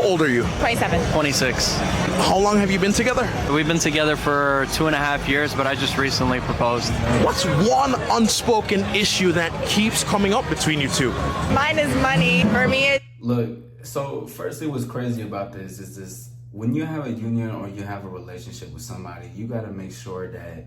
old are you? 27. 26. How long have you been together? We've been together for 2.5 years, but I just recently proposed. What's one unspoken issue that keeps coming up between you two? Mine is money. For me, Look, so firstly, what's crazy about this is this: when you have a union or you have a relationship with somebody, you got to make sure that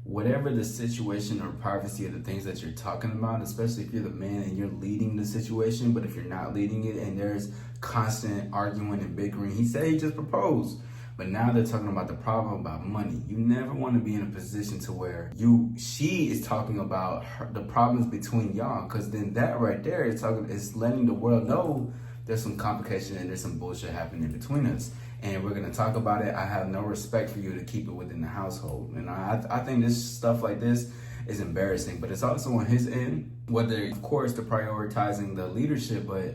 whatever the situation or privacy of the things that you're talking about, especially if you're the man and you're leading the situation, but if you're not leading it and there's constant arguing and bickering, he said he just proposed, but now they're talking about the problem about money. You never want to be in a position to where she is talking about the problems between y'all, because then that right there is letting the world know there's some complication and there's some bullshit happening between us. And we're going to talk about it. I have no respect for you to keep it within the household. And I think this stuff like this is embarrassing, but it's also on his end, whether, of course, they're prioritizing the leadership, but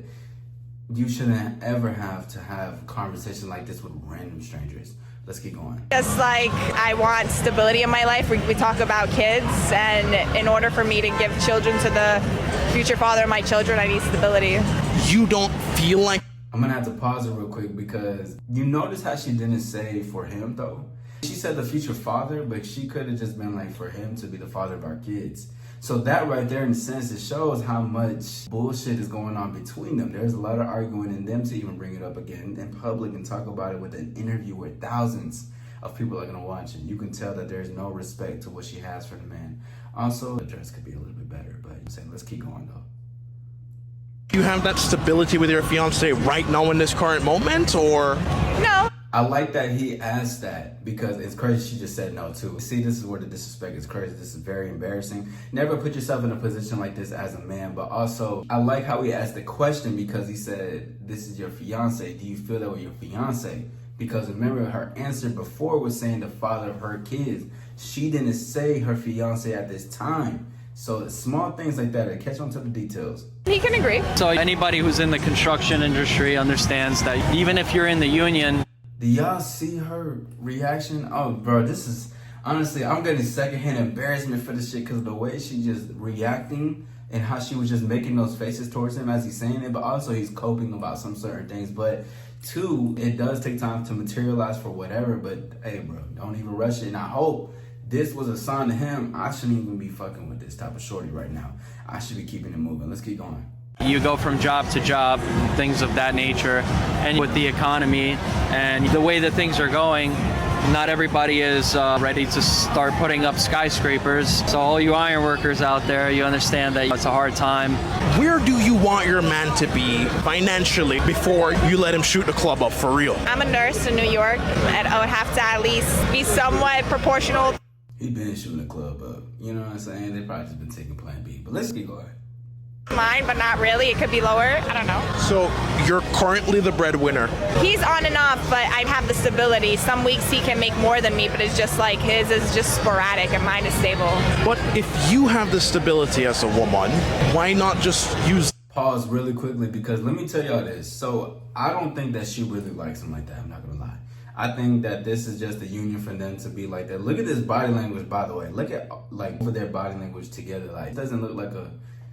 you shouldn't ever have to have conversations like this with random strangers. Let's keep going. just like I want stability in my life. We talk about kids, and in order for me to give children to the future father of my children, I need stability. You don't feel like I'm gonna have to pause it real quick, because you notice how she didn't say for him though. She said the future father, but she could have just been like for him to be the father of our kids. So that right there, in a sense, it shows how much bullshit is going on between them. There's a lot of arguing in them to even bring it up again in public and talk about it with an interview where thousands of people are gonna watch it. You can tell that there's no respect to what she has for the man. Also, the dress could be a little bit better, but I'm saying let's keep going though. you have that stability with your fiance right now in this current moment, or? No. I like that he asked that, because it's crazy she just said no too. See, this is where the disrespect is crazy. This is very embarrassing. Never put yourself in a position like this as a man, but also I like how he asked the question, because he said, this is your fiance. Do you feel that with your fiance? Because remember, her answer before was saying the father of her kids. She didn't say her fiance at this time. So small things like that, catch on to the details. He can agree. So anybody who's in the construction industry understands that even if you're in the union. Do y'all see her reaction? Oh, bro, this is, honestly, I'm getting secondhand embarrassment for this shit, because the way she just reacting and how she was just making those faces towards him as he's saying it, but also he's coping about some certain things. But two, it does take time to materialize for whatever, but hey, bro, don't even rush it. And I hope this was a sign to him. I shouldn't even be fucking with this type of shorty right now. I should be keeping it moving. Let's keep going. You go from job to job, things of that nature, and with the economy and the way that things are going, not everybody is ready to start putting up skyscrapers. So all you iron workers out there, you understand that it's a hard time. Where do you want your man to be financially before you let him shoot the club up for real? I'm a nurse in New York, and I would have to at least be somewhat proportional. He been shooting the club up. You know what I'm saying? They probably just been taking plan B. But let's keep going. Mine, but not really. It could be lower. I don't know. So you're currently the breadwinner. He's on and off, but I have the stability. Some weeks he can make more than me, but it's just like his is just sporadic and mine is stable. But if you have the stability as a woman, why not just use... Pause really quickly, because let me tell y'all this. So I don't think that she really likes him like that. I'm not gonna lie. I think that this is just a union for them to be like that. Look at this body language, by the way. Look at like their body language together. Like, it doesn't look like a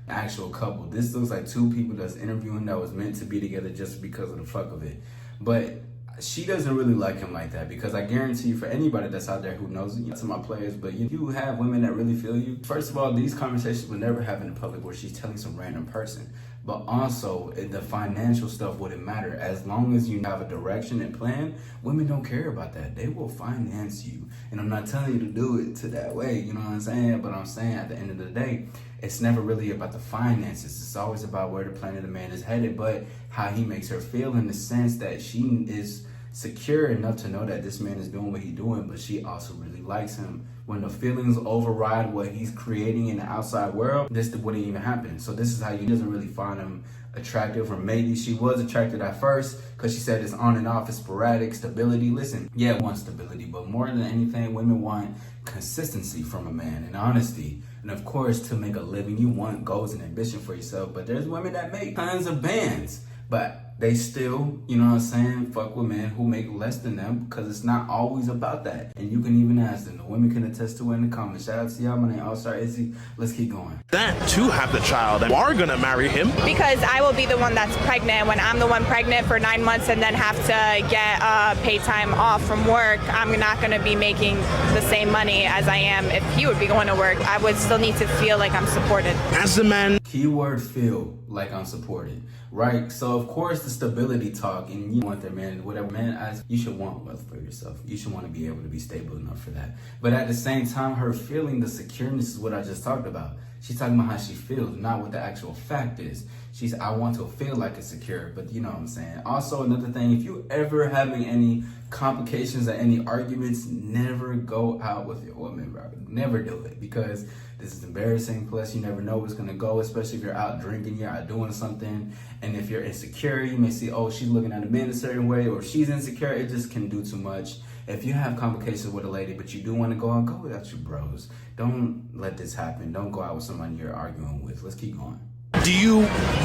actual couple. This looks like two people that's interviewing that was meant to be together just because of the fuck of it. But she doesn't really like him like that, because I guarantee you, for anybody that's out there who knows, you know, to my players, but you have women that really feel you. First of all, these conversations will never happen in public where she's telling some random person. But also, the financial stuff wouldn't matter. As long as you have a direction and plan, women don't care about that. They will finance you. And I'm not telling you to do it to that way, you know what I'm saying? But I'm saying at the end of the day, it's never really about the finances. It's always about where the plan of the man is headed, but how he makes her feel, in the sense that she is secure enough to know that this man is doing what he's doing, but she also really likes him. When the feelings override what he's creating in the outside world, this wouldn't even happen. So this is how he doesn't really find him attractive, or maybe she was attracted at first because she said it's on and off, it's sporadic, stability. Listen, yeah, want stability, but more than anything, women want consistency from a man and honesty. And of course, to make a living, you want goals and ambition for yourself. But there's women that make tons of bands, but they still, you know what I'm saying, fuck with men who make less than them, because it's not always about that. And you can even ask them. The women can attest to it in the comments. Shout out to y'all. My name AllStar Izzy. Let's keep going. That to have the child and you are gonna marry him. Because I will be the one that's pregnant. When I'm the one pregnant for 9 months and then have to get paid time off from work, I'm not going to be making the same money as I am if he would be going to work. I would still need to feel like I'm supported. As a man, Keyword feel like I'm supported, right? So of course the stability talk, and you want their man, whatever man asks, you should want wealth for yourself. You should want to be able to be stable enough for that. But at the same time, her feeling the secureness is what I just talked about. She's talking about how she feels, not what the actual fact is. She's, I want to feel like it's secure, but you know what I'm saying. Also, another thing, if you ever having any complications or any arguments, never go out with your woman, bro. Never do it, because this is embarrassing. Plus, you never know what's gonna go, especially if you're out drinking, you're out doing something. And if you're insecure, you may see, oh, she's looking at a man a certain way, or she's insecure. It just can do too much. If you have complications with a lady, but you do want to go out, go without your bros. Don't let this happen. Don't go out with somebody you're arguing with. Let's keep going. do you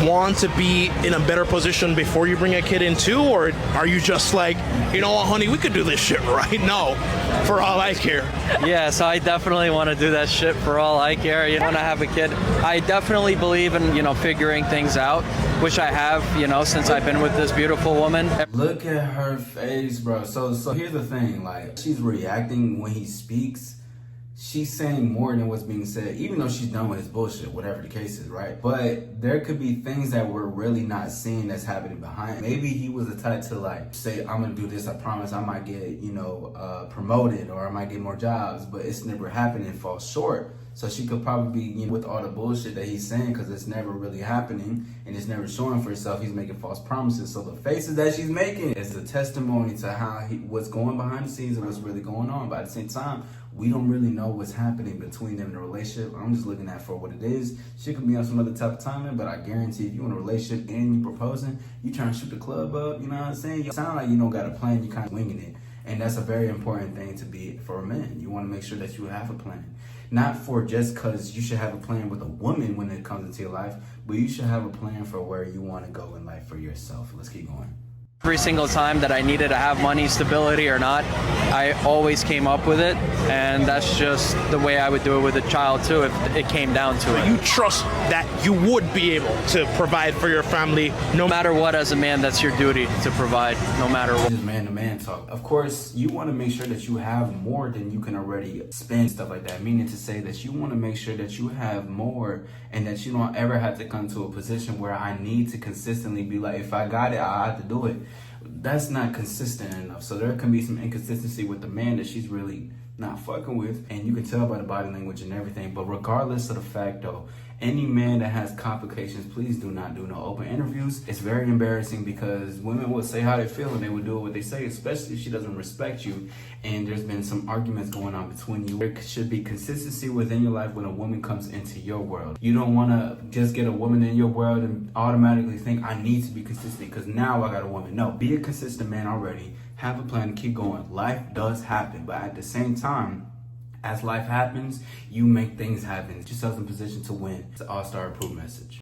want to be in a better position before you bring a kid in too? Or are you just like, you know what, honey, we could do this shit right now for all I care? Yeah, so I definitely want to do that shit for all I care. You know, when I have a kid, I definitely believe in, you know, figuring things out, which I have, you know, since I've been with this beautiful woman. Look at her face, bro. So here's the thing, like, she's reacting when he speaks. She's saying more than what's being said, even though she's done with his bullshit, whatever the case is, right? But there could be things that we're really not seeing that's happening behind. Maybe he was the type to, like, say, I'm gonna do this, I promise I might get, you know, promoted, or I might get more jobs, but it's never happening and falls short. So she could probably be, you know, with all the bullshit that he's saying, because it's never really happening and it's never showing for herself. He's making false promises. So the faces that she's making is a testimony to how what's going behind the scenes and what's really going on. But at the same time, we don't really know what's happening between them in a relationship. I'm just looking at for what it is. She could be on some other type of timing, but I guarantee if you're in a relationship and you proposing, you trying to shoot the club up, you know what I'm saying? You sound like you don't got a plan, you kind of winging it. And that's a very important thing to be for a man. You want to make sure that you have a plan. Not for just because you should have a plan with a woman when it comes into your life, but you should have a plan for where you want to go in life for yourself. Let's keep going. Every single time that I needed to have money, stability or not, I always came up with it, and that's just the way I would do it with a child too if it came down to it. You trust that you would be able to provide for your family No matter what, as a man, that's your duty to provide, no matter what. This is man-to-man talk. Of course, you want to make sure that you have more than you can already spend, stuff like that. Meaning to say that you want to make sure that you have more and that you don't ever have to come to a position where I need to consistently be like, if I got it, I have to do it. That's not consistent enough. So there can be some inconsistency with the man that she's really not fucking with, and you can tell by the body language and everything. But regardless of the fact though, any man that has complications, please do not do no open interviews. It's very embarrassing because women will say how they feel and they will do what they say, especially if she doesn't respect you and there's been some arguments going on between you. There should be consistency within your life when a woman comes into your world. You don't want to just get a woman in your world and automatically think I need to be consistent because now I got a woman. No, be a consistent man already. Have a plan, keep going. Life does happen, but at the same time, as life happens, you make things happen. Get yourself in position to win. It's an AllStar approved message.